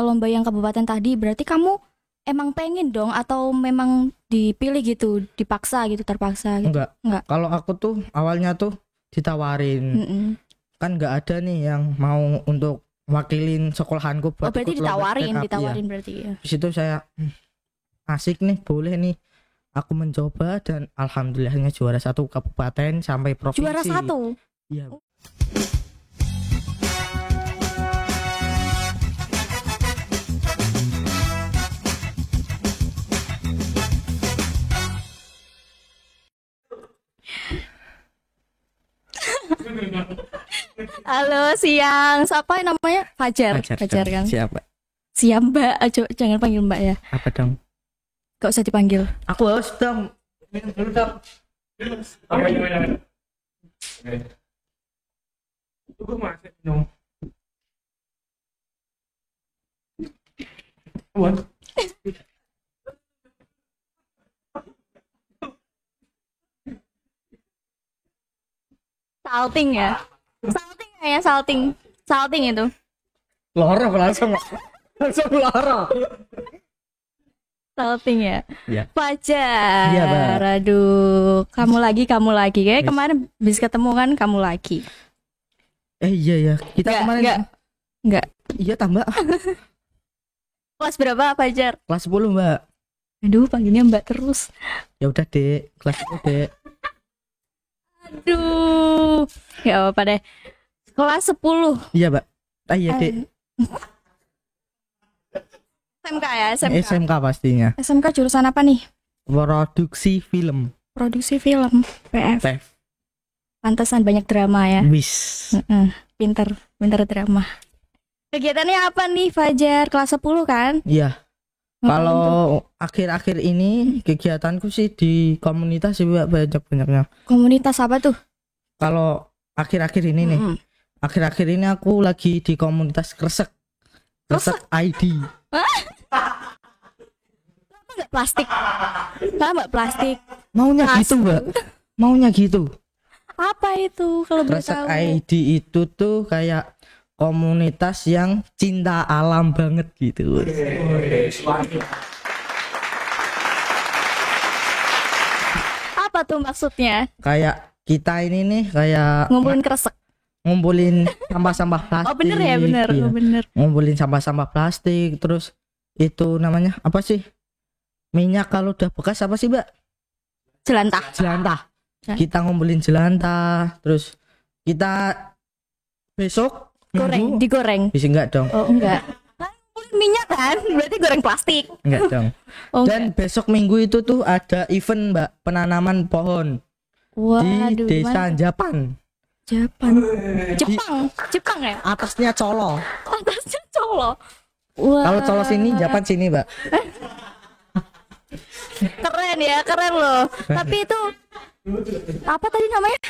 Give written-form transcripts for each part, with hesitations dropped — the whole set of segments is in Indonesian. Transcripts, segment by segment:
lomba yang kabupaten tadi, berarti kamu emang pengen dong atau memang dipilih gitu, dipaksa gitu, terpaksa gitu? Enggak. Kalau aku tuh awalnya tuh ditawarin. Kan nggak ada nih yang mau untuk wakilin sekolahanku buat berarti ikut lomba stand up. ditawarin berarti ya. Di situ saya asik nih, boleh nih. Aku mencoba dan alhamdulillahnya juara 1 kabupaten sampai provinsi. Juara 1? Iya. Halo, siang. Siapa namanya? Fajar kan? Siapa? Siap, Mbak. Ayo, jangan panggil Mbak ya. Apa dong? Gak usah dipanggil. Aku harus dong. Dulu dong. Tunggu masih dong. Salting ya? Salting itu. Loro langsung loro. Salting ya? Iya. Fajar. Iya, Mbak. Aduh, kamu lagi. Kayak kemarin bisa ketemu kan, kamu lagi. Iya ya. Kita kemarin Enggak. Iya tambah. Kelas berapa, Fajar? Kelas 10, Mbak. Aduh, panggilnya Mbak terus. Ya udah, Dek. Kelas 10, Dek. Aduh. Ya apa deh. Kelas 10. Iya, Mbak. Iya, Dek. SMK ya, SMK pastinya. SMK jurusan apa nih? Produksi film. Produksi film, PF. Pantesan banyak drama ya. Wis. Pinter drama. Kegiatannya apa nih, Fajar? Kelas 10 kan? Iya. Kalau akhir-akhir ini kegiatanku sih di komunitas sih, Mbak, banyak-banyaknya. Komunitas apa tuh? Kalau akhir-akhir ini nih. Akhir-akhir ini aku lagi di komunitas Kresek ID. Enggak plastik. Enggak plastik. Maunya gitu, Mbak. Maunya gitu. Apa itu kalau boleh Kresek tahu? ID itu tuh kayak komunitas yang cinta alam banget gitu. Apa tuh maksudnya? Kayak kita ini nih kayak Ngumpulin kresek. ngumpulin sampah-sampah plastik. Oh bener ya, bener. Iya. Oh, bener. Ngumpulin sampah-sampah plastik, terus itu namanya apa sih? Minyak kalau udah bekas apa sih, Mbak? Jelantah. Kita ngumpulin jelantah, terus kita besok Digoreng. bisa enggak dong? Oh enggak. Kan ngumpulin minyak kan? Berarti goreng plastik. Enggak dong. Oh, Dan besok Minggu itu tuh ada event, Mbak, penanaman pohon di desa Japan. Jepang ya? Atasnya Colo. Atasnya Colo. Wah. Kalau Colo sini, Japan sini, Mbak. Keren loh. Tapi itu apa tadi namanya?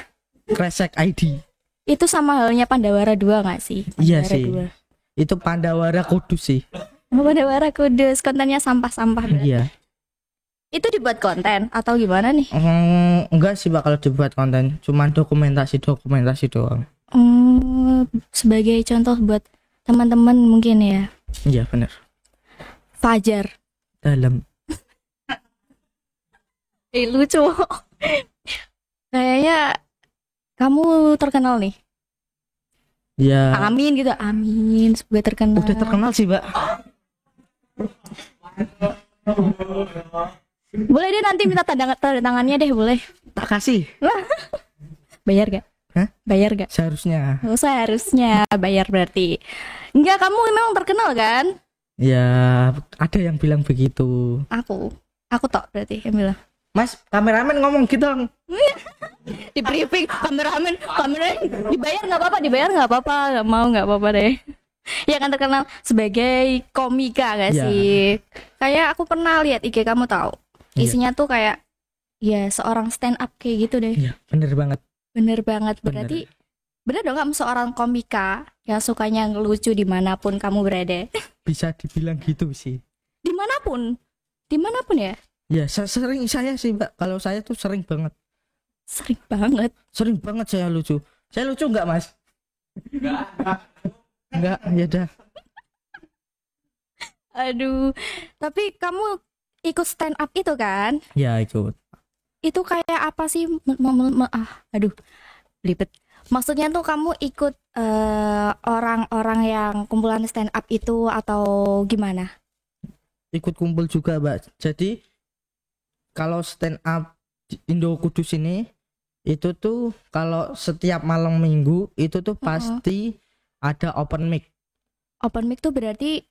Kresek ID. Itu sama halnya Pandawara 2 nggak sih? Iya Pandawara sih. 2. Itu Pandawara Kudus sih. Pandawara Kudus, kontennya sampah-sampah berarti. Iya. Itu dibuat konten atau gimana nih? Enggak sih bakal dibuat konten, cuman dokumentasi doang. Sebagai contoh buat teman-teman mungkin ya. Iya benar. Fajar. Dalam. Lucu. Kayaknya kamu terkenal nih. Ya. Amin gitu, amin. Semoga terkenal. Udah terkenal sih, Mbak. Boleh deh nanti minta tanda tangannya deh, boleh. Tak kasih. Bayar gak? Hah? Bayar gak? Seharusnya. Oh, seharusnya bayar berarti. Enggak, kamu memang terkenal kan? Ya, ada yang bilang begitu. Aku tok berarti yang bilang. Mas, kameramen ngomong gitu dong. Di briefing kameramen dibayar nggak apa-apa, nggak apa-apa deh. Ya kan terkenal sebagai komika gak Ya. sih? Kayak aku pernah lihat IG kamu tahu. Isinya tuh kayak ya seorang stand up kayak gitu deh. Iya, bener banget. Berarti bener dong kamu seorang komika yang sukanya ngelucu dimanapun kamu berada. Bisa dibilang gitu sih. Dimanapun ya. Ya, sering saya sih, Mbak. Kalau saya tuh sering banget. Sering banget Saya lucu. Saya lucu enggak, Mas? Enggak, ya dah. Aduh. Tapi kamu ikut stand up itu kan? Ya ikut. Itu kayak apa sih? Aduh, belibet. Maksudnya tuh kamu ikut orang-orang yang kumpulan stand up itu atau gimana? Ikut kumpul juga, Mbak. Jadi kalau stand up di Indo Kudus ini itu tuh kalau setiap malam minggu itu tuh pasti ada open mic. Open mic tuh berarti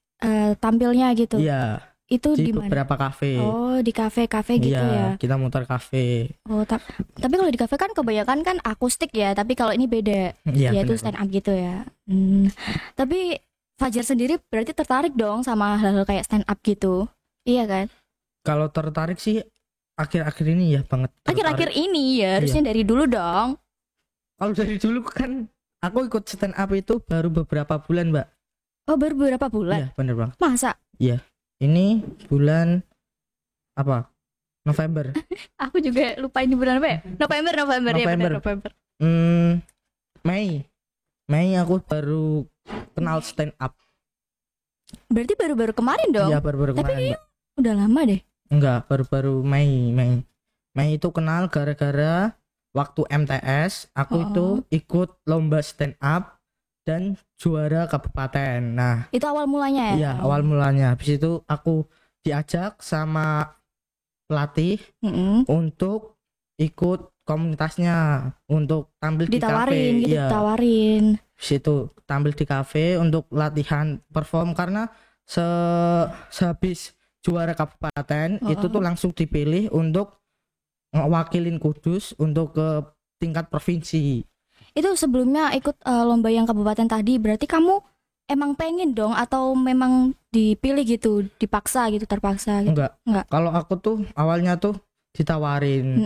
tampilnya gitu. Iya. Itu Di di mana? beberapa kafe. Oh, di kafe-kafe gitu Iya, ya. kita muter kafe. Oh, tapi kalau di kafe kan kebanyakan kan akustik ya, tapi kalau ini beda. Iya, Yaitu benar. stand up gitu ya. Tapi Fajar sendiri berarti tertarik dong sama hal-hal kayak stand up gitu. Iya kan? Kalau tertarik sih akhir-akhir ini ya banget. Akhir-akhir ini ya, harusnya dari dulu dong. Kalau dari dulu kan aku ikut stand up itu baru beberapa bulan, Mbak. Oh, baru beberapa bulan. Iya, bener banget. Masa? Iya. Ini bulan apa? November. Aku juga lupa ini bulan apa ya? November ya benar November. Mei aku baru kenal stand up. Berarti baru-baru kemarin dong. Iya, baru-baru Tapi kemarin, Mbak. udah lama deh. Enggak, baru-baru Mei itu kenal gara-gara waktu MTS aku itu ikut lomba stand up dan juara kabupaten. Nah, Itu awal mulanya ya? iya, awal mulanya. Habis itu aku diajak sama pelatih untuk ikut komunitasnya untuk tampil di kafe. Gitu, Iya. ditawarin. Habis itu tampil di kafe untuk latihan perform karena sehabis juara kabupaten itu tuh langsung dipilih untuk ngewakilin Kudus untuk ke tingkat provinsi. Itu sebelumnya ikut lomba yang kabupaten tadi, berarti kamu emang pengen dong atau memang dipilih gitu, dipaksa gitu, terpaksa gitu? Enggak. Kalau aku tuh awalnya tuh ditawarin.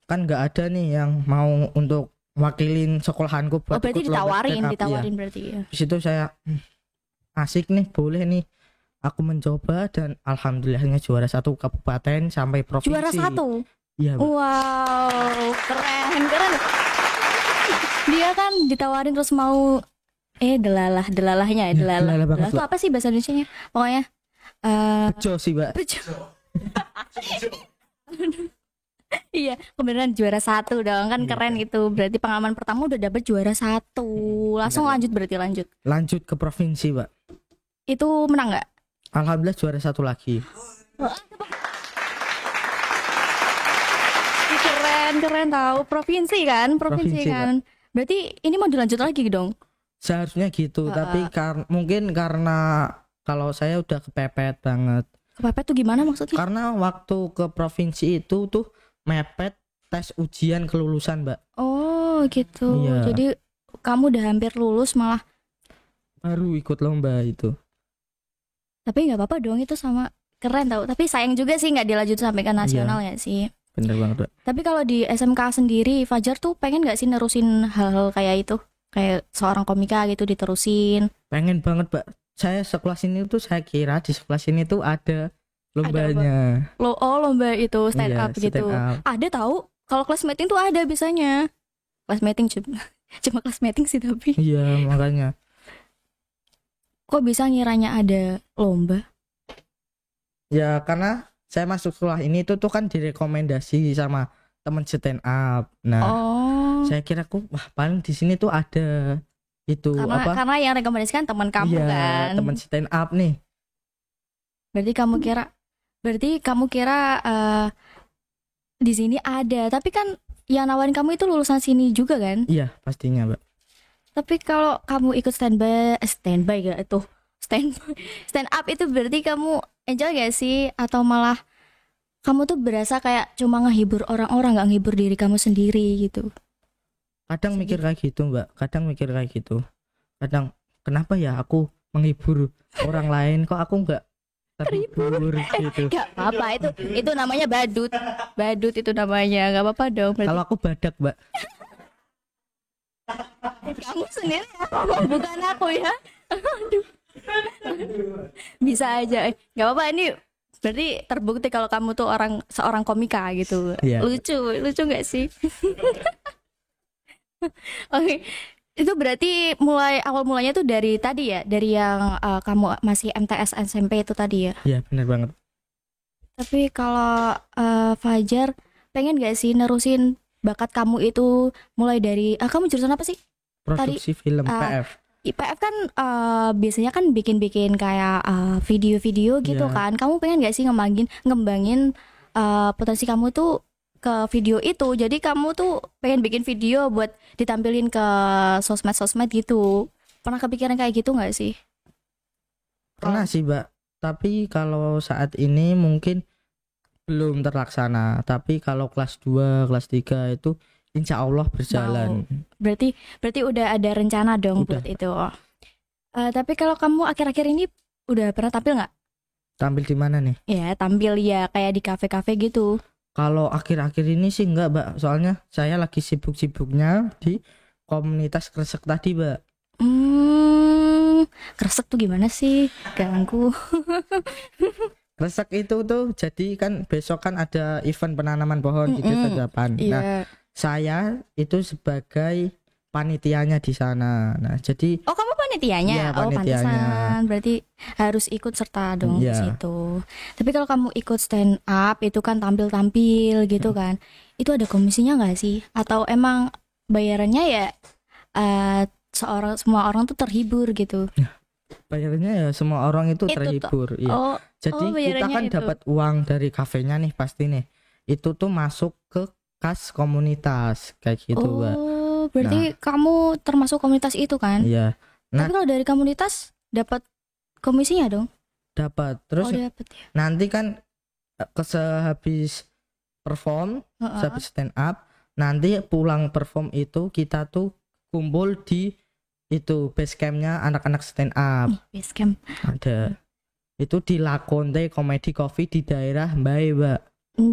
Kan enggak ada nih yang mau untuk wakilin sekolahanku buat berarti ikut lomba stand up. ditawarin Iya. berarti ya. Di situ saya asik nih, boleh nih. Aku mencoba dan alhamdulillahnya juara 1 kabupaten sampai provinsi. Juara 1? Iya, Mbak. Wow, keren. Dia kan ditawarin terus mau delalahnya ya, Delalah banget, itu Mbak. apa sih bahasa Indonesianya? Pokoknya Bejo sih, Mbak. Iya, kebenaran juara 1 dong, kan keren itu. Berarti pengalaman pertama udah dapet juara 1. Langsung lanjut Lanjut ke provinsi, Mbak. Itu menang nggak? Alhamdulillah juara 1 lagi. Keren tahu. Provinsi kan? Kan. Berarti ini mau dilanjut lagi dong? Seharusnya gitu, tapi mungkin karena kalau saya udah kepepet banget. Kepepet tuh gimana maksudnya? Karena waktu ke provinsi itu tuh mepet tes ujian kelulusan, Mbak. Oh gitu. Iya. Jadi kamu udah hampir lulus malah Baru ikut lomba itu. tapi nggak apa-apa dong, itu sama keren tau. Tapi sayang juga sih nggak dilanjut sampai ke nasional ya sih. Bener banget, Mbak. Tapi kalau di SMK sendiri, Fajar tuh pengen nggak sih nerusin hal-hal kayak itu, kayak seorang komika gitu diterusin? Pengen banget, Mbak. Saya sekelas ini tuh saya kira di sekelas ini tuh ada lombanya. Lomba itu stand Iya, up gitu. stand up. Ada tahu? Kalau kelas meeting tuh ada biasanya. Kelas meeting cuma kelas meeting sih tapi. Iya, makanya. Kok bisa ngiranya ada lomba? Ya karena saya masuk sekolah ini tuh kan direkomendasi sama teman stand up. Nah, saya kira wah paling di sini tuh ada itu karena yang rekomendasikan teman kamu iya, kan. teman stand up nih. Berarti kamu kira di sini ada, tapi kan yang nawarin kamu itu lulusan sini juga kan? Iya, pastinya, Mbak. Tapi kalau kamu ikut stand up itu berarti kamu enjoy gak sih? Atau malah kamu tuh berasa kayak cuma ngehibur orang-orang, gak ngehibur diri kamu sendiri gitu? Kadang mikir kayak gitu, Mbak. Kadang kenapa ya aku menghibur orang lain, kok aku nggak terhibur gitu. Gak apa-apa, itu namanya badut itu namanya, gak apa-apa dong. Kalau aku badak, Mbak. Kamu sendiri ya, bukan aku ya. Aduh. Bisa aja, nggak apa-apa. Ini berarti terbukti kalau kamu tuh seorang komika gitu. Iya. Lucu nggak sih? Oke, Itu berarti awal mulanya tuh dari tadi ya, dari yang kamu masih MTS SMP itu tadi ya. Iya benar banget. Tapi kalau Fajar pengen gak sih nerusin bakat kamu itu mulai dari kamu jurusan apa sih? Produksi film uh, PF. IPF kan biasanya kan bikin kayak video-video gitu Iya. kan. Kamu pengen gak sih ngembangin potensi kamu tuh ke video itu. Jadi kamu tuh pengen bikin video buat ditampilin ke sosmed-sosmed gitu. Pernah kepikiran kayak gitu gak sih? Pernah sih Mbak, tapi kalau saat ini mungkin belum terlaksana. Tapi kalau kelas 2 kelas 3 itu insya Allah berjalan. Berarti udah ada rencana dong Udah. buat itu. Tapi kalau kamu akhir-akhir ini udah pernah tampil nggak? Tampil di mana nih? Ya tampil ya kayak di kafe-kafe gitu. Kalau akhir-akhir ini sih enggak Mbak, soalnya saya lagi sibuk-sibuknya di komunitas kresek tadi Mbak. Kresek tuh gimana sih? Ganggu. Kresek itu tuh jadi kan besok kan ada event penanaman pohon di Desa Japan. Nah, Iya. saya itu sebagai panitianya di sana. Nah, jadi Oh kamu panitianya? Iya, Oh panitianya. pantesan. Berarti harus ikut serta dong di Iya. situ. Tapi kalau kamu ikut stand up itu kan tampil-tampil gitu kan. Itu ada komisinya nggak sih? Atau emang bayarannya ya semua orang tuh terhibur gitu? bayarnya ya semua orang itu Itu terhibur. Iya. Oh, Jadi kita bayarannya kan itu. dapat uang dari kafenya nih pasti nih. Itu tuh masuk ke kas komunitas kayak gitu, Mbak. Oh, berarti kamu termasuk komunitas itu kan? Iya. Nah, Tapi kalau dari komunitas dapat komisinya dong? dapat. Terus Dapat ya. nanti kan sehabis perform, Heeh. sehabis stand up, nanti pulang perform itu kita tuh kumpul di itu base campnya anak-anak stand up. Base camp. Ada. Itu di Lakonte Comedy Coffee di daerah Mbae, Mbak.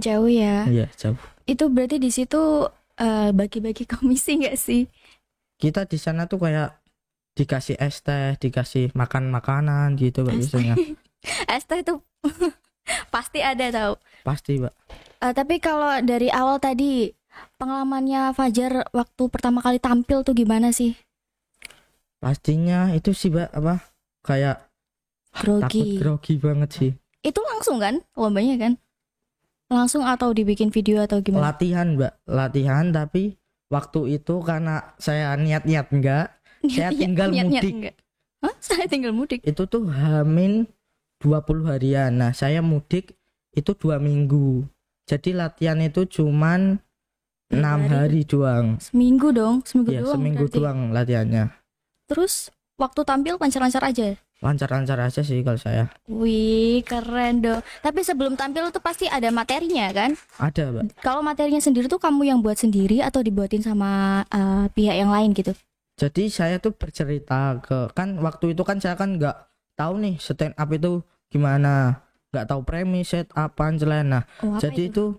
Jauh ya. Iya, jauh. Itu berarti di situ bagi-bagi komisi nggak sih? Kita di sana tuh kayak dikasih es teh, dikasih makan makanan gitu Mbak, biasanya. Es teh itu pasti ada tau. Pasti, Mbak. Tapi kalau dari awal tadi pengalamannya Fajar waktu pertama kali tampil tuh gimana sih? Pastinya itu sih, Mbak, apa? Kayak takut Grogi. grogi banget sih. Itu langsung kan lombanya kan? Langsung atau dibikin video atau gimana? Latihan, Mbak. Latihan, tapi waktu itu karena saya niat-niat enggak, saya tinggal mudik. Enggak. Hah? Saya tinggal mudik. Itu tuh Hamin 20 harian. Nah, saya mudik itu 2 minggu. Jadi latihan itu cuman 6 hari doang. Seminggu dong, seminggu Ya, doang. seminggu berarti. doang latihannya. Terus waktu tampil lancar-lancar aja. Lancar-lancar aja sih kalau saya. Wih, keren dong. Tapi sebelum tampil tuh pasti ada materinya kan? Ada, Mbak. Kalau materinya sendiri tuh kamu yang buat sendiri atau dibuatin sama pihak yang lain gitu? Jadi saya tuh bercerita kan waktu itu kan saya kan nggak tahu nih stand up itu gimana, nggak tahu premis, set up, punchline. Nah, Oh, apa jadi itu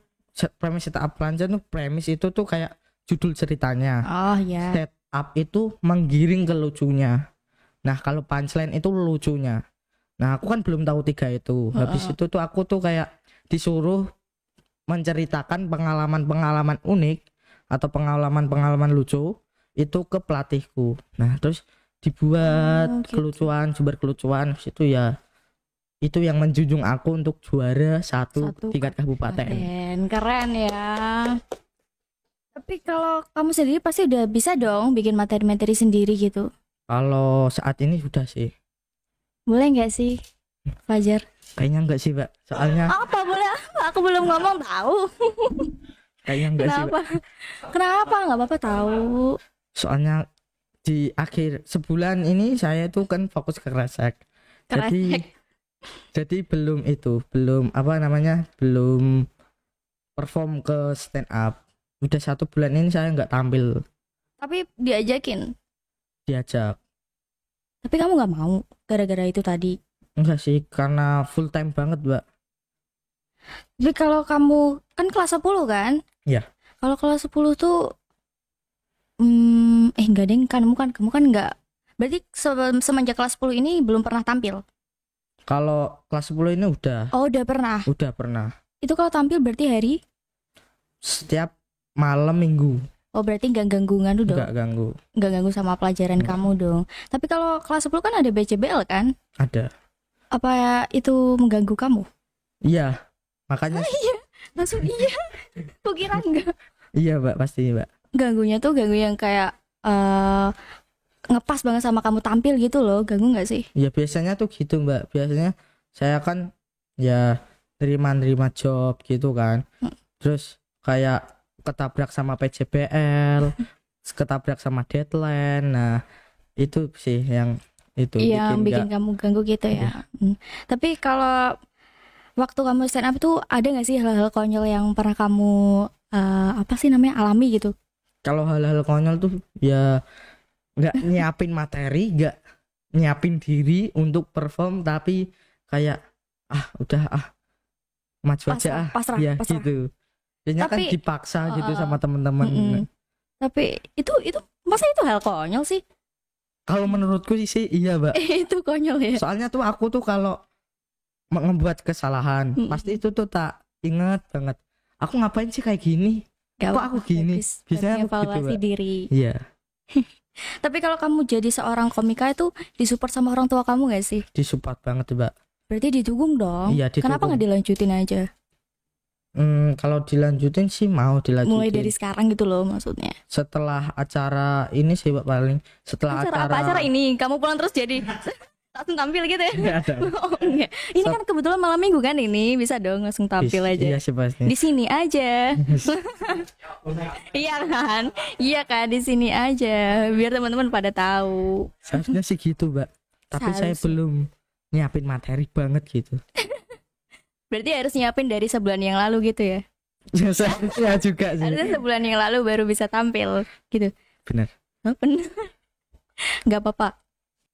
premis, set up, punchline tuh premis itu tuh kayak judul ceritanya. Oh ya. Set up itu menggiring ke lucunya. Nah, kalau punchline itu lucunya. Nah, aku kan belum tahu 3 itu. Habis itu tuh aku tuh kayak disuruh menceritakan pengalaman-pengalaman unik atau pengalaman-pengalaman lucu itu ke pelatihku. Nah, terus dibuat gitu. kelucuan, sumber kelucuan itu ya itu yang menjunjung aku untuk juara satu tingkat kabupaten. Keren ya. Tapi kalau kamu sendiri pasti udah bisa dong bikin materi-materi sendiri gitu. Kalau saat ini sudah sih. Boleh nggak sih, Fajar? Kayaknya enggak sih, Mbak. Soalnya Apa boleh? Aku belum ngomong tahu. kayaknya enggak sih, Mbak. Kenapa? Nggak apa-apa tahu. Soalnya di akhir sebulan ini saya tuh kan fokus ke kresek. Jadi belum apa namanya, belum perform ke stand up. Udah 1 bulan ini saya nggak tampil. Tapi diajakin. Diajak. Tapi kamu nggak mau gara-gara itu tadi. Enggak sih, karena full time banget, Mbak. Tapi kalau kamu kan kelas 10 kan? Iya. Kalau kelas 10 tuh enggak deng, kamu kan enggak. Berarti semenjak kelas 10 ini belum pernah tampil. Kalau kelas 10 ini udah Oh, udah pernah. pernah. Itu kalau tampil berarti hari Setiap malam minggu. Oh berarti nggak gangguan tuh dong, nggak ganggu. nggak ganggu sama pelajaran kamu dong. Tapi kalau kelas 10 kan ada BCBL kan? Ada. Apa itu mengganggu kamu? Iya, makanya Langsung iya. Kukira enggak. iya Mbak, pasti Mbak. Ganggunya tuh ganggu yang kayak ngepas banget sama kamu tampil gitu loh. Ganggu nggak sih? Ya biasanya tuh gitu Mbak. Biasanya saya kan ya nerima job gitu kan. Terus kayak ketabrak sama PJBL, ketabrak sama deadline. Nah, itu sih yang itu Iya, bikin nggak- kamu ganggu gitu ya. Tapi kalau waktu kamu stand up tuh ada nggak sih hal-hal konyol yang pernah kamu apa sih namanya alami gitu? kalau hal-hal konyol tuh ya nggak nyiapin materi, nggak nyiapin diri untuk perform, tapi kayak udah maju aja Pasrah, ya pasrah. gitu. Biasanya kan Tapi, dipaksa gitu uh, sama temen-temen. Mm-mm. Tapi itu masa itu hal konyol sih? Kalau menurutku sih iya Mbak. Itu konyol ya. Soalnya tuh aku tuh kalau membuat kesalahan pasti itu tuh tak ingat banget. Aku ngapain sih kayak gini? Gak Kok aku gini? Biasanya aku gitu, evaluasi Mbak. diri. Iya, Tapi kalau kamu jadi seorang komika itu disupport sama orang tua kamu gak sih? disupport banget Mbak. Berarti didukung dong. Iya, didukung. Kenapa nggak dilanjutin aja? Kalau dilanjutin sih mau dilanjutin. Mulai dari sekarang gitu loh maksudnya. Setelah acara ini sih Mbak, paling setelah Acara ini kamu pulang terus jadi langsung tampil gitu ya? Nggak ada. Oh, enggak. Ini kan kebetulan malam minggu kan ini bisa dong langsung tampil aja. Iya sih pasti. Di sini aja. Iya kan? Iya kan di sini aja biar teman-teman pada tahu. Seharusnya sih gitu Mbak. Tapi saya Seharusnya. belum nyiapin materi banget gitu. Berarti harus nyiapin dari sebulan yang lalu gitu ya. Seharusnya juga sih. Harusnya sebulan yang lalu baru bisa tampil gitu. Bener. Oh, bener. Gak apa-apa.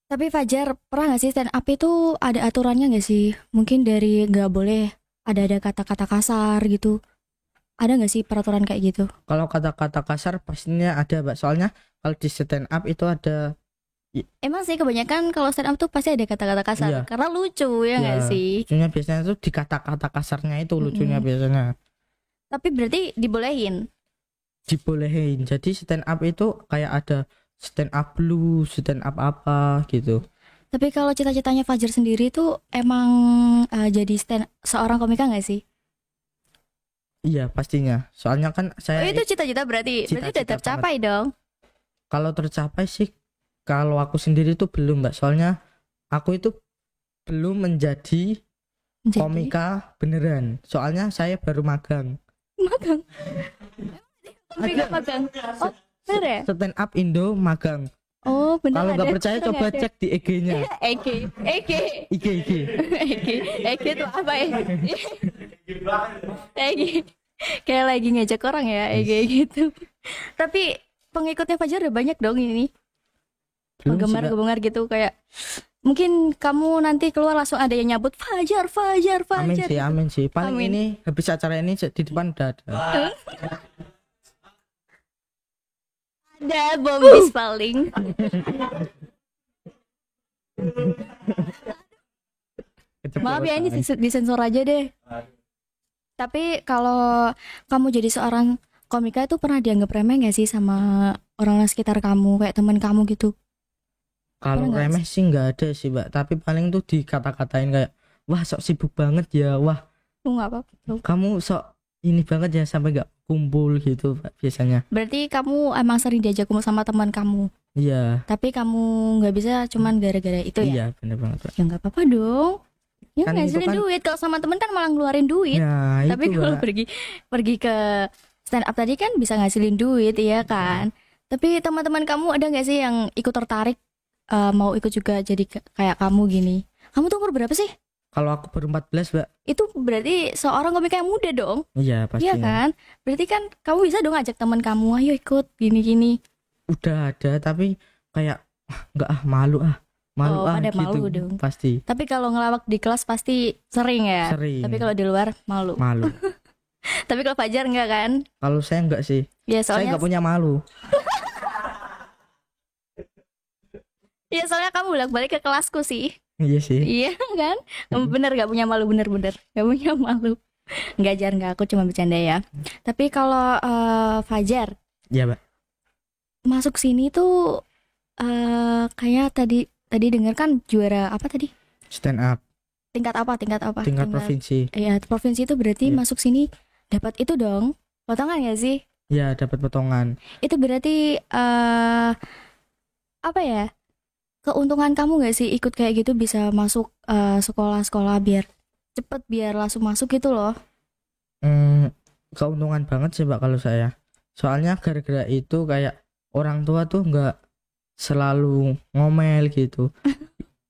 Tapi Fajar pernah gak sih stand up itu ada aturannya gak sih? Mungkin dari gak boleh ada kata-kata kasar gitu. Ada gak sih peraturan kayak gitu? Kalau kata-kata kasar pastinya ada Mbak. Soalnya kalau di stand up itu ada. Emang sih kebanyakan kalau stand up tuh pasti ada kata-kata kasar. Iya. Karena lucu ya gak sih? Lucunya biasanya tuh di kata-kata kasarnya itu lucunya biasanya. Tapi berarti dibolehin. Dibolehin. Jadi stand up itu kayak ada stand up blues, stand up apa gitu. Tapi kalau cita-citanya Fajar sendiri tuh emang jadi seorang komika gak sih? Iya pastinya. Soalnya kan Oh saya itu cita-cita berarti udah Cita-cita tercapai dong. kalau tercapai sih, kalau aku sendiri tuh belum Mbak. Soalnya aku itu belum menjadi Jadi komika beneran. Soalnya saya baru magang. magang. Komika magang. Oh bener ya? Stand up Indo magang. Oh bener Kalau nggak ada. percaya Bener coba ada. cek di IG-nya. IG IG. IG itu apa ya? IG kayak lagi ngejek orang ya IG gitu. Tapi pengikutnya Fajar udah banyak dong ini. Belum sih, Mbak. Penggemar gitu kayak mungkin kamu nanti keluar langsung ada yang nyabut Fajar. Amin sih. Paling Amin. ini habis acara ini di depan udah ada. Ada bombis paling. Maaf ya ini disensor aja deh. Tapi kalau kamu jadi seorang komika itu pernah dianggap remeh gak sih sama orang-orang sekitar kamu kayak teman kamu gitu? Kalau Pernah nggak remeh sih nggak ada sih Mbak. Tapi paling tuh dikata-katain kayak, wah sok sibuk banget ya, wah Nggak apa-apa. kamu sok ini banget ya sampai nggak kumpul gitu Mbak, biasanya. Berarti kamu emang sering diajak kumpul sama teman kamu. Iya. Tapi kamu nggak bisa cuman gara-gara itu ya? Iya bener banget Mbak. Ya nggak apa-apa dong. Ya Kan itu ngasilin kan- duit. Kalau sama temen kan malah ngeluarin duit. Nah Tapi itu kalau Mbak. pergi ke stand up tadi kan bisa ngasilin duit ya kan. Tapi teman-teman kamu ada nggak sih yang ikut tertarik mau ikut juga jadi kayak kamu gini? Kamu tuh umur berapa sih? Kalau aku baru 14 Mbak. Itu berarti seorang komika yang muda dong. Iya Iya pastinya. kan? Berarti kan kamu bisa dong ajak teman kamu, ayo ikut gini-gini. Udah ada tapi kayak nggak malu Oh, pada gitu malu dong. pasti Tapi kalau ngelawak di kelas pasti sering ya. sering Tapi kalau di luar malu. malu. Tapi kalau Fajar enggak kan? Kalau saya enggak sih, Ya saya soalnya nggak punya malu. soalnya kamu bolak-balik ke kelasku sih. Iya sih. Iya kan? Kamu bener gak punya malu, bener-bener gak punya malu. Enggak Jar, enggak, aku cuma bercanda ya. Tapi kalau Fajar Iya Mbak. masuk sini tuh kayak tadi dengar kan juara apa tadi? Stand up Tingkat apa? tingkat provinsi. Ya, provinsi itu berarti Iya. masuk sini dapat itu dong. Potongan gak sih? Ya, dapat potongan. Itu berarti apa ya? Keuntungan kamu gak sih ikut kayak gitu bisa masuk sekolah-sekolah biar cepet biar langsung masuk gitu loh. Keuntungan banget sih Mbak kalau saya. Soalnya gara-gara itu kayak orang tua tuh nggak selalu ngomel gitu.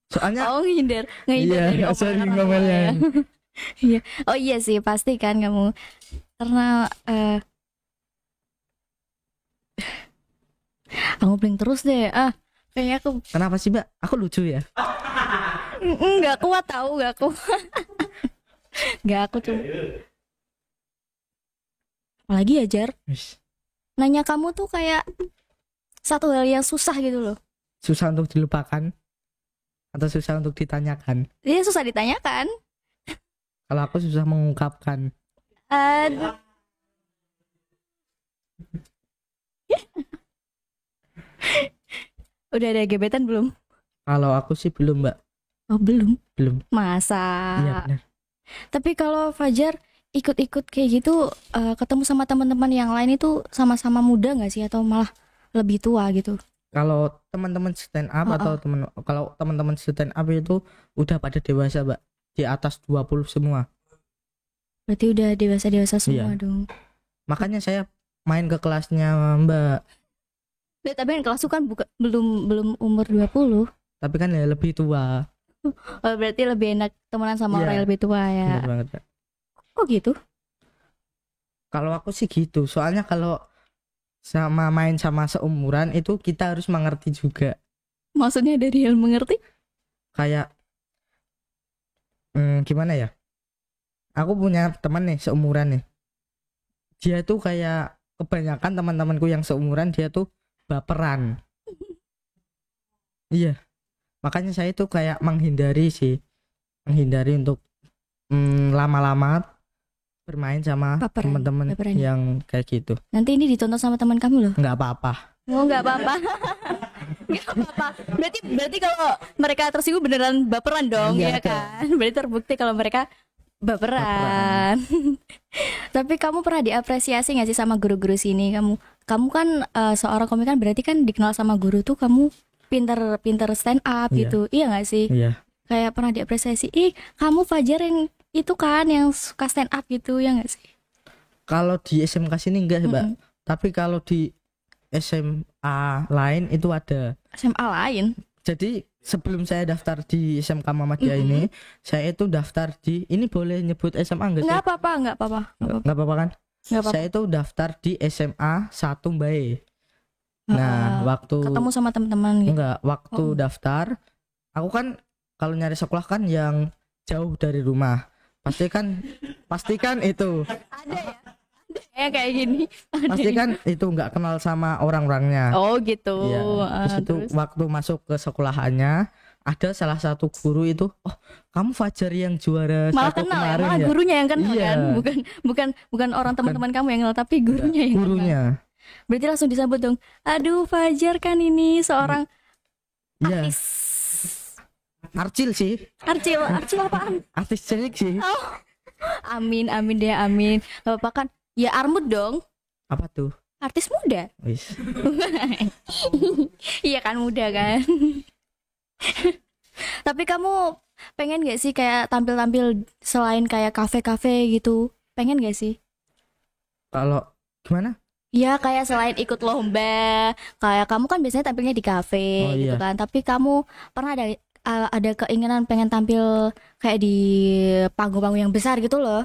Soalnya Oh ngehindar iya, dari nggak omongan sering orang tua ngomelnya. ya. Iya. Oh iya sih pasti kan kamu karena kamu bling terus deh. Kayaknya aku Kenapa sih Mbak? Aku lucu ya. nggak kuat tahu nggak kuat. Nggak aku cuma. Apalagi ya Jar. Wis. Nanya kamu tuh kayak satu hal yang susah gitu loh. Susah untuk dilupakan atau susah untuk ditanyakan. Dia susah ditanyakan. Kalau aku susah mengungkapkan. Aduh. Udah ada gebetan belum? Kalau aku sih belum Mbak. Oh belum. Masa? Iya benar. Tapi kalau Fajar ikut-ikut kayak gitu ketemu sama teman-teman yang lain itu sama-sama muda nggak sih atau malah lebih tua gitu? Kalau teman-teman stand up atau kalau teman-teman stand up itu udah pada dewasa Mbak. Di atas 20 semua. Berarti udah dewasa-dewasa semua Iya. dong. Makanya saya main ke kelasnya Mbak. Tapi kan kelas kan belum umur 20. Tapi kan ya lebih tua. Oh, berarti lebih enak temenan sama Iya. orang yang lebih tua ya. Benar banget Mbak. Kok gitu? Kalau aku sih gitu. Soalnya kalau sama main sama seumuran itu kita harus mengerti juga. Maksudnya dari yang mengerti? Kayak gimana ya? Aku punya teman nih seumuran nih. Dia tuh kayak kebanyakan teman-temanku yang seumuran dia tuh baperan. Iya. Makanya saya tuh kayak menghindari untuk lama-lama bermain sama Baperan, teman-teman baperan. yang kayak gitu. Nanti ini ditonton sama teman kamu loh. Nggak apa-apa. Oh nggak apa-apa. Nggak apa-apa. Berarti kalau mereka tersinggung beneran baperan dong, Iya, ya kan? Berarti terbukti kalau mereka baperan. Tapi kamu pernah diapresiasi nggak sih sama guru-guru sini? Kamu kan seorang komik kan berarti kan dikenal sama guru tuh kamu pinter stand up Iya. gitu. Iya nggak sih? Iya. Kayak pernah diapresiasi. Kamu Fajar yang itu kan yang suka stand up gitu ya nggak sih? Kalau di SMK sini enggak, Mbak. Mm-mm. Tapi kalau di SMA lain itu ada. SMA lain. Jadi sebelum saya daftar di SMK Muhammadiyah ini, saya itu daftar di ini boleh nyebut SMA enggak sih? Nggak apa-apa, nggak apa-apa. Nggak apa-apa kan? Nggak apa-apa. Saya itu daftar di SMA 1 Mbae. Nah, waktu ketemu sama teman-teman gitu. waktu Oh. daftar, aku kan kalau nyari sekolah kan yang jauh dari rumah. Pastikan itu. Ada ya? Ada ya kayak gini. Ada Pasti ya? kan itu nggak kenal sama orang-orangnya. Oh gitu. Iya. Terus itu Terus? waktu masuk ke sekolahannya ada salah satu guru itu, oh kamu Fajar yang juara Malah satu kenal ya, kemarin malah ya. gurunya yang kenal Iya. kan, bukan orang teman-teman kamu yang kenal, tapi gurunya yang kenal. Gurunya. Berarti langsung disambut dong. Aduh Fajar kan ini seorang Iya. artis. Arcil sih, Arcil apaan? artis cilik sih. Oh. Amin deh amin. Gak apa-apa kan? Ya Armud dong, Apa tuh? artis muda. Wis. Iya kan muda kan. Tapi kamu pengen gak sih kayak tampil-tampil selain kayak kafe-kafe gitu? Pengen gak sih? Kalau gimana? Ya kayak selain ikut lomba, kayak kamu kan biasanya tampilnya di kafe Oh, gitu iya. kan. Tapi kamu pernah ada keinginan pengen tampil kayak di panggung-panggung yang besar gitu loh?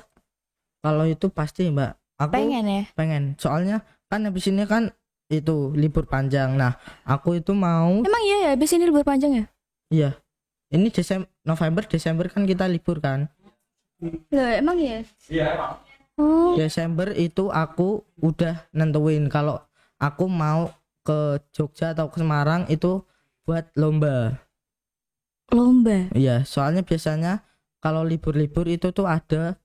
Kalau itu pasti Mbak. Aku Pengen ya? pengen. Soalnya kan habis ini kan itu libur panjang. Nah, aku itu mau Emang iya ya, habis ini libur panjang ya? iya. Ini November, Desember kan kita libur kan. Loh, emang iya? Iya. Oh, Desember itu aku udah nentuin kalau aku mau ke Jogja atau ke Semarang itu buat lomba. lomba. Iya, soalnya biasanya kalau libur-libur itu tuh ada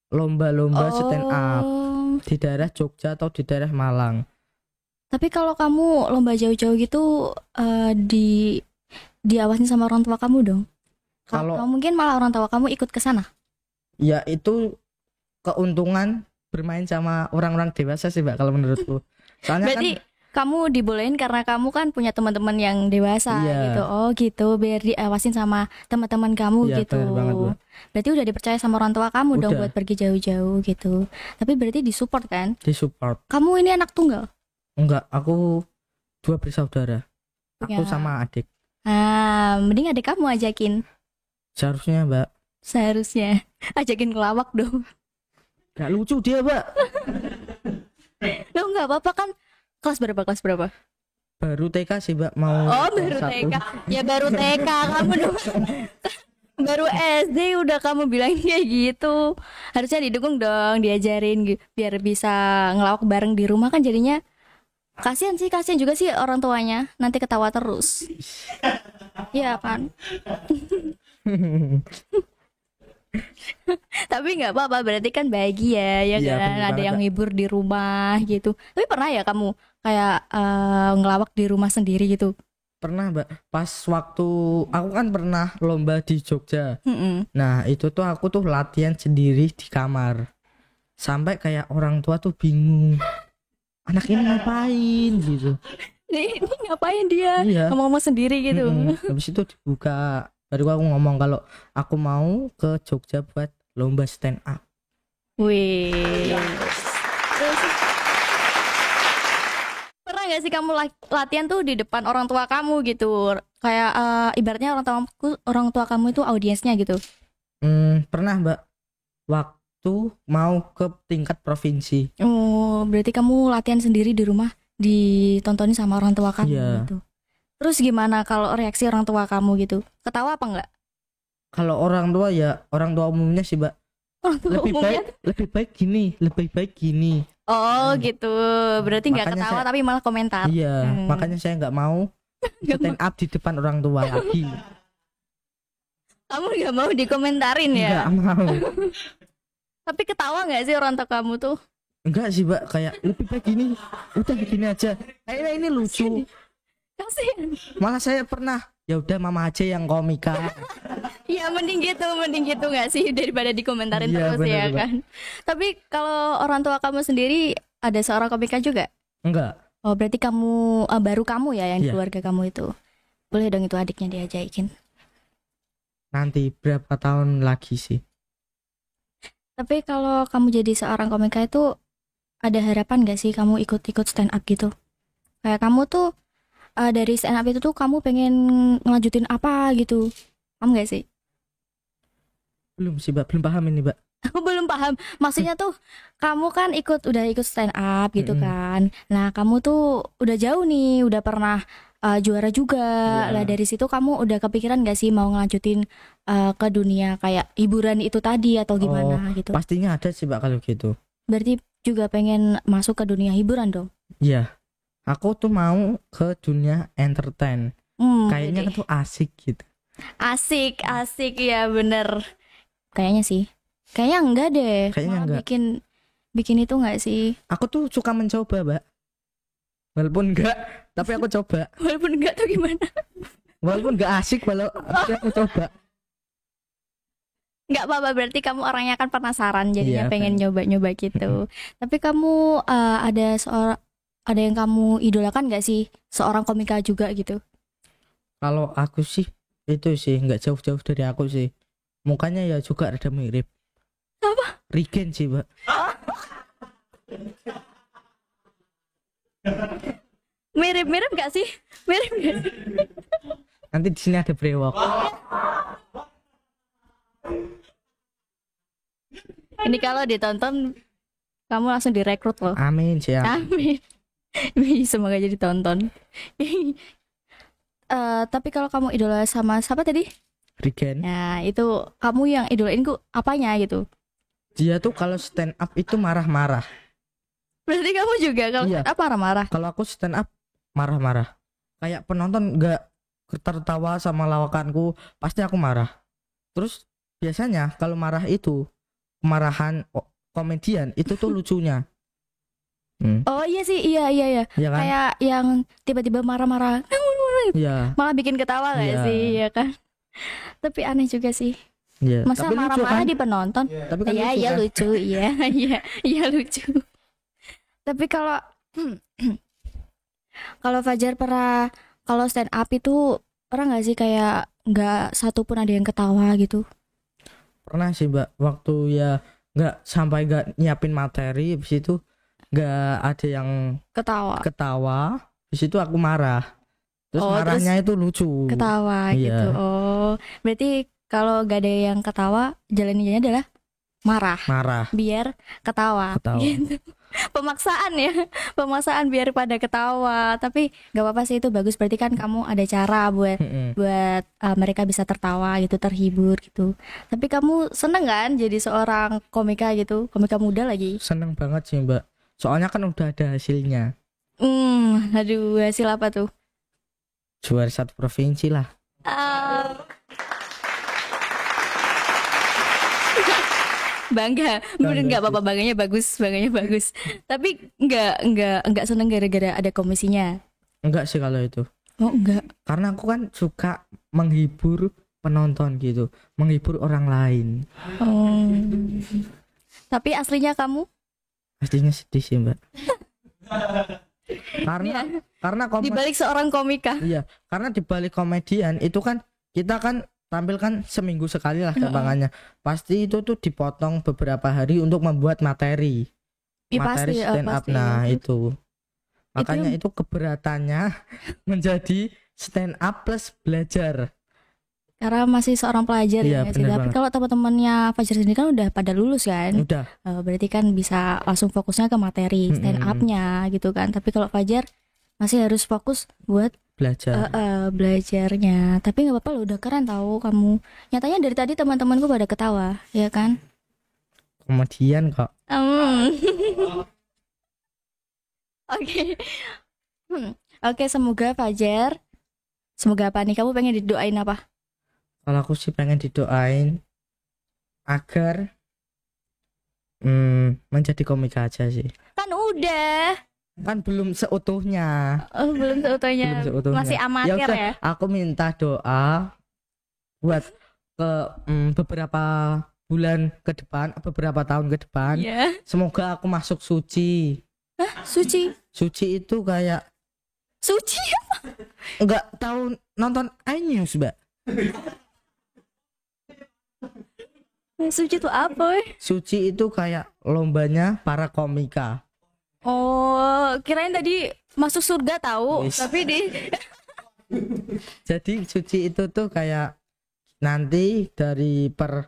lomba-lomba stand up Oh. di daerah Jogja atau di daerah Malang. Tapi kalau kamu lomba jauh-jauh gitu diawasin sama orang tua kamu dong. Kalau Kalau mungkin malah orang tua kamu ikut ke sana. ya itu keuntungan bermain sama orang-orang dewasa sih Mbak kalau menurutku. Soalnya Berarti kan kamu dibolehin karena kamu kan punya teman-teman yang dewasa Iya. gitu. Oh gitu, biar diawasin sama teman-teman kamu Iya, gitu. benar banget, Mbak. Berarti udah dipercaya sama orang tua kamu dong Udah. buat pergi jauh-jauh gitu. Tapi berarti disupport kan? disupport. Kamu ini anak tunggal? Enggak, aku 2 bersaudara. Aku Ya. sama adik. Mending adik kamu ajakin. Seharusnya Mbak. Seharusnya ajakin ngelawak dong. Gak lucu dia Mbak. Lo nggak apa-apa kan? Kelas berapa? Baru TK sih Mbak, mau Oh kelas baru 1. TK. Ya baru TK kamu dong. Baru SD udah kamu bilang kayak gitu. Harusnya didukung dong, diajarin biar bisa ngelawak bareng di rumah kan jadinya. Kasian juga sih orang tuanya nanti ketawa terus. Iya kan? Tapi nggak apa-apa, berarti kan bahagia ya Iya, kan, bener ada banget, yang Kak. ngibur di rumah gitu. Tapi pernah ya kamu kayak ngelawak di rumah sendiri gitu? Pernah Mbak, pas waktu aku kan pernah lomba di Jogja. Mm-mm. Nah itu tuh aku tuh latihan sendiri di kamar. Sampai kayak orang tua tuh bingung, anak ini ngapain gitu. Ini ngapain dia Iya. ngomong-ngomong sendiri gitu? Habis itu dibuka, baru aku ngomong kalau aku mau ke Jogja buat lomba stand up. Wih. Terus pernah nggak sih kamu latihan tuh di depan orang tua kamu gitu? Kayak ibaratnya orang tua kamu itu audiensnya gitu. Pernah Mbak, waktu mau ke tingkat provinsi. Oh, berarti kamu latihan sendiri di rumah, ditontonin sama orang tua kamu Iya. gitu. Terus gimana kalau reaksi orang tua kamu gitu? Ketawa apa enggak? Kalau orang tua ya orang tua umumnya sih Mbak, Orang tua umumnya. lebih baik gini. Oh, gitu. Berarti nggak Makanya ketawa saya- tapi malah komentar. Iya, Hmm. makanya saya nggak mau Nggak stand up di depan orang tua lagi. Kamu nggak mau dikomentarin ya? Nggak mau. Tapi ketawa nggak sih orang tua kamu tuh? Enggak sih Mbak, kayak lebih baik gini, udah begini aja. Kayaknya ini lucu. Kasihan. Malah saya pernah, ya udah mama aja yang komika. Ya mending gitu nggak sih daripada dikomentarin Iya, terus bener, ya Mbak. kan. Tapi kalau orang tua kamu sendiri ada seorang komika juga? Enggak. Oh berarti kamu baru kamu ya yang di Iya. keluarga kamu itu. Boleh dong itu adiknya diajakin. Nanti berapa tahun lagi sih? Tapi kalau kamu jadi seorang komika itu ada harapan gak sih kamu ikut-ikut stand up gitu? Kayak kamu tuh dari stand up itu tuh kamu pengen ngelanjutin apa gitu? Paham gak sih? Belum sih Mbak, belum paham ini Mbak. Aku belum paham. Maksudnya tuh kamu kan udah ikut stand up gitu Mm-mm. kan. Nah, kamu tuh udah jauh nih, udah pernah juara juga. Iya. Lah dari situ kamu udah kepikiran gak sih mau ngelanjutin ke dunia kayak hiburan itu tadi atau gimana gitu? Pastinya ada sih Mbak kalau gitu. Berarti juga pengen masuk ke dunia hiburan dong. Iya. Aku tuh mau ke dunia entertain. Kayaknya Jadi tuh asik gitu. asik ya bener. Kayaknya sih. Kayaknya enggak deh. Kayaknya Malah enggak. bikin itu enggak sih? Aku tuh suka mencoba Mbak. Walaupun enggak, tapi aku coba. Walaupun enggak tuh gimana? Walaupun enggak asik, tapi aku coba. Nggak apa-apa, berarti kamu orangnya kan penasaran jadinya Iya, pengen pengen. nyoba-nyoba gitu. Tapi kamu ada yang kamu idolakan nggak sih, seorang komika juga gitu? Kalau aku sih itu sih nggak jauh-jauh dari aku sih. Mukanya ya juga rada mirip. Apa? Rigen sih Mbak. Mirip-mirip nggak sih? Mirip nggak sih? Nanti di sini ada brewok. Ini kalau ditonton kamu langsung direkrut loh. Amin siap. Amin. Semoga jadi tonton. Tapi kalau kamu idola sama siapa tadi? Rigen. Nah itu kamu yang idolain ku apanya gitu? Dia tuh kalau stand up itu marah-marah. Berarti kamu juga kalau Iya. apa marah-marah? Kalau aku stand up marah-marah. Kayak penonton nggak tertawa sama lawakanku, pasti aku marah. Terus biasanya kalau marah itu kemarahan komedian itu tuh lucunya. Oh iya sih, iya. Iya kan? Kayak yang tiba-tiba marah-marah, Iya. malah bikin ketawa gak Iya. sih, ya kan? Tapi aneh juga sih. Iya. Masa Tapi lucu marah-marah kan? di penonton? Tapi kan Iya, lucu iya kan? lucu, iya, iya lucu. Tapi kalau kalau Fajar pernah kalau stand up itu pernah nggak sih kayak nggak satu pun ada yang ketawa gitu? Pernah sih Mbak, waktu ya nggak nyiapin materi, habis itu nggak ada yang Ketawa. ketawa, habis itu aku marah. Terus Oh, marahnya itu lucu. Ketawa Iya. gitu. Oh, berarti kalau gak ada yang ketawa, jalannya adalah marah Marah. biar ketawa. Ketawa. Gitu. Pemaksaan ya, pemaksaan biar pada ketawa. Tapi nggak apa-apa sih, itu bagus. Berarti kan kamu ada cara buat Mm-mm. mereka bisa tertawa gitu, terhibur gitu. Tapi kamu seneng kan jadi seorang komika gitu, komika muda lagi? Seneng banget sih Mbak. Soalnya kan udah ada hasilnya. Aduh, hasil apa tuh? Juara 1 provinsi lah. Bangga, bener nggak apa-apa, bangganya bagus. Tapi nggak seneng gara-gara ada komisinya. Enggak sih kalau itu. Oh enggak. Karena aku kan suka menghibur penonton gitu, menghibur orang lain. Oh. Tapi aslinya kamu? Pastinya sedih sih Mbak. karena Iya. karena Di balik seorang komika. iya, karena di balik komedian itu kan kita kan tampilkan seminggu sekali lah gampangannya. Pasti itu tuh dipotong beberapa hari untuk membuat materi. Iya, Materi pasti, stand up. pasti. Nah, itu. Makanya itu keberatannya menjadi stand up plus belajar. Karena masih seorang pelajar Iya, ya sih. bener Tapi banget. kalau teman-temannya Fajar sendiri kan udah pada lulus kan. Udah. Berarti kan bisa langsung fokusnya ke materi stand up-nya gitu kan. Tapi kalau Fajar masih harus fokus buat Belajar. belajarnya. Tapi nggak apa-apa loh, udah keren tahu kamu. Nyatanya dari tadi teman-temanku pada ketawa, ya kan? Komedian kok. Oke. Oke, semoga Fajar. Semoga apa nih? Kamu pengen didoain apa? Kalau aku sih pengen didoain agar menjadi komika aja sih. Kan udah. Kan belum seutuhnya. Oh, belum seutuhnya. Belum seutuhnya. Masih amatir udah, ya. Aku minta doa buat ke beberapa bulan ke depan, beberapa tahun ke depan. Iya. Semoga aku masuk suci. Suci. Suci itu kayak Suci. enggak tahu nonton iNews, Mbak. Suci itu apa? Suci itu kayak lombanya para komika. Oh, kirain tadi masuk surga tahu, Yes. tapi di Jadi suci itu tuh kayak nanti dari per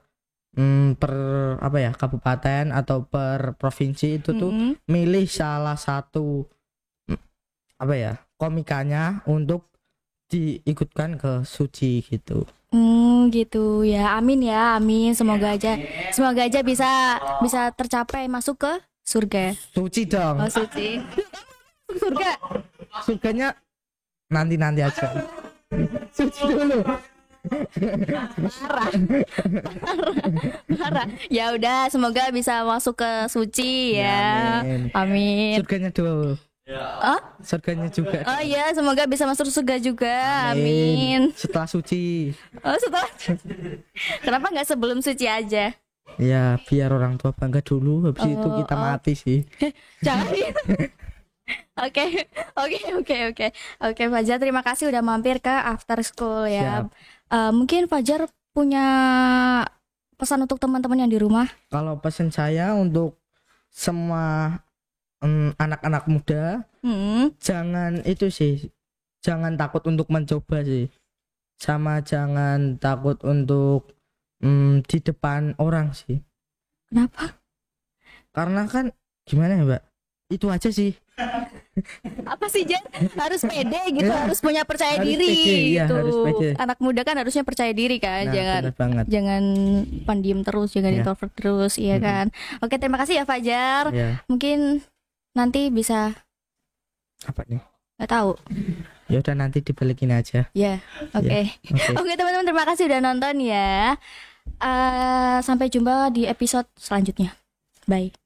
apa ya, kabupaten atau per provinsi itu tuh milih salah satu apa ya, komikanya untuk diikutkan ke suci gitu. gitu ya. Amin ya, amin. Semoga aja bisa tercapai masuk ke surga. Suci dong. Oh, suci. Surga. Surganya nanti aja. Suci dulu. Parah. Ya udah, semoga bisa masuk ke suci Ya, ya. Amin. Surganya dulu. Oh? Surganya juga. Oh iya, semoga bisa masuk surga juga. Amin. Setelah suci. Oh, setelah. Kenapa nggak sebelum suci aja? Ya biar orang tua bangga dulu, habis itu kita mati sih. Jangan gitu. Oke, Fajar, terima kasih udah mampir ke After School ya. Mungkin Fajar punya pesan untuk teman-teman yang di rumah? Kalau pesan saya untuk semua anak-anak muda, jangan itu sih, jangan takut untuk mencoba sih, sama jangan takut untuk di depan orang sih. Kenapa? Karena kan gimana ya Mbak, itu aja sih. Apa sih, Jan? Harus pede gitu, Ya, harus punya percaya harus diri pede, ya, gitu. harus pede. Anak muda kan harusnya percaya diri kan, Nah, bener banget. jangan pendiam terus, jangan Ya. introvert terus, iya kan. Oke, terima kasih ya Fajar. Ya, Mungkin nanti bisa, apa nih? nggak tahu. Ya udah nanti dibalikin aja. Ya, oke. Oke. Oke teman-teman, terima kasih udah nonton ya. Sampai jumpa di episode selanjutnya. Bye.